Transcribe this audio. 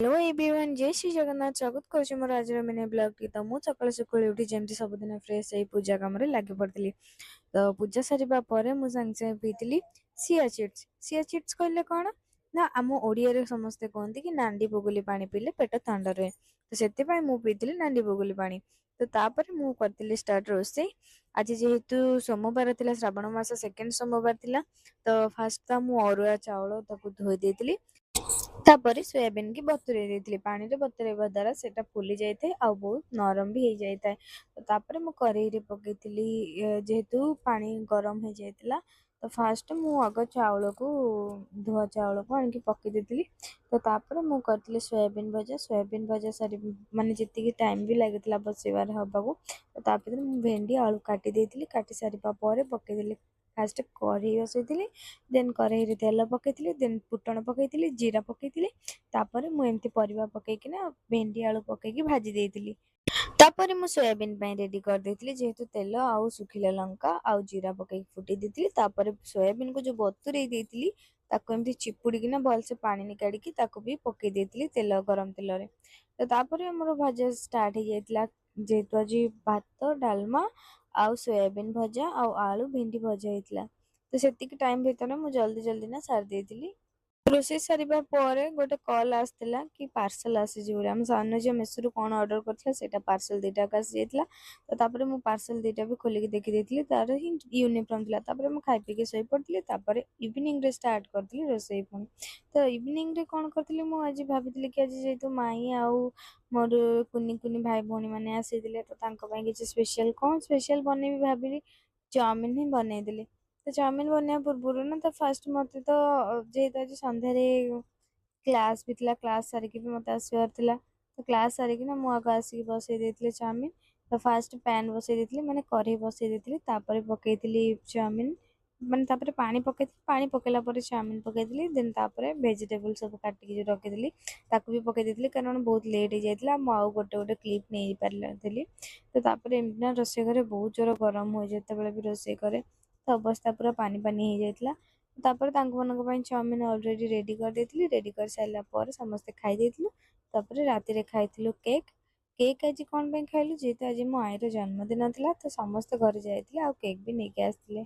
Hello everyone जय श्री जगन्नाथ स्वागत करुच्ची मोर आज मिनी ब्लॉग टी। तो मुझे सकाल सकाल उठी जमी सबुदिन फ्रेश हो पूजा कम लगी पड़ी। तो पूजा सारा पर मुझे सागे सागे पीती सिया चिट्स। सिया चिट्स कहले कौन ना आम ओडिया समस्ते कहते कि नांडी बगुली पानी पीले पेट ठंडा रहे। तो से पीती नांडी बगुली पानी। तो तापर मु करती स्टार्ट रोसे। आज जेहेतु सोमवार थी श्रावण मास सेकेंड सोमवार थिला। तो फास्ट तो मु अरुआ चाउल धोई देती तापर सोयाबीन की बतुरे देती पानी रे बतुरेवा द्वारा सेटा फुली जाए आ बहुत नरम भी हो जाए। तो तापर मु करेई पकई जेहेतु पानी गरम हो जाता। तो फास्ट मु आग चाउल को धुआ चाउल को आनिक पकई देती। तो तापर मु करती सोयाबीन भजा सारी माने जी टाइम भी लगी बसैबार हवा को। तो तापर मु भेंडी आलू काटी देती काटी सारा पर पकईदेली फास्ट कढ़ई बसई देन कढ़ई तेल पकई देन फुटण पकई जीरा पकई तापर मु एमती परिवा पकईकिना भेंडी आलू पकईकी भाजी देती। तापर मु सोयाबीन रेडी कर देती जेहेतु तेल आउ सुखिला लंका आउ जीरा पकई फुटी देती। तापर सोयाबीन को जो बतुरे देती ताको एमती चिपुड़ीकिना भलसे पानी निकाड़ी ताको भी पकई देती तेल गरम तेल रे। तो तापर हमर भजा स्टार्ट हो जाइतिला जेहेतु आज भात डालमा आउ सोयाबीन भजा आउ आलू भेंडी भजा होइतिला। तो सेतिक टाइम भीतर मु जल्दी जल्दी ना सार देती। रोषेई सारिबा परे गोटे कॉल आसला कि पार्सल आसी आम सामने जो मेसो कौन ऑर्डर करथिला सेटा पार्सल दुईटा आसी जाइतिला। तो तापर मु पार्सल दुईटा भी खोलिक देखि देथिली तार ही यूनिफॉर्म थिला। तापर मु खाई पीके सोई पड़ती। तापर इवनिंग रे स्टार्ट करथिली रोषेई पुणी। तो इवनिंग रे कौन करथिली मु आज भाबिथिली कि आज जेहेतु माई आउ मोर कुनी कुनी भाई भौणी माने आसीथिले तो तांको पई किछि स्पेशल कौन स्पेशल बनेबी भाबिली चाउमिन ही बनेइदेली। तो चाउमिन बनवा पूर्व ना तो फास्ट मत तो जेहेतु आज सन्धारे क्लास भी थिला क्लास सारिकी भी मत आसबार थिला। तो क्लास सारिकी ना मु आग आसिक बसई देइतिली चाउमिन। तो फास्ट पैन बसई देइतिली माने कढ़ई बसई देइतिली तापर पकईतिली चाउमिन माने तापर पानी पकेला पर चाउमिन पकईतिली देन तापर वेजिटेबल सब काटिकी जो रखितिली ताकू भी पकई देइतिली कारण बहुत लेट हो जाइतिला मु आउ गोटे गोटे क्लिप नहीं पारथिली। तो तापर एमती ना रोषेई घरे बहुत जोर गरम हो जेतेबेले भी रोषेई करे तो अवस्था पूरा पानी पानी हो जाइतिला। तापर तांको मनक पई चाउमिन ऑलरेडी रेडी कर देइतिली रेडी कर साइला पर समस्त खाई देइतिलु। तापर राति रे खाइतिलु केक। केक आज कोन पई खाइलु जेहेतु आज मो आईर जन्मदिन थिला तो समस्त घर जाइतिले आ केक भी नेके आस्तिले।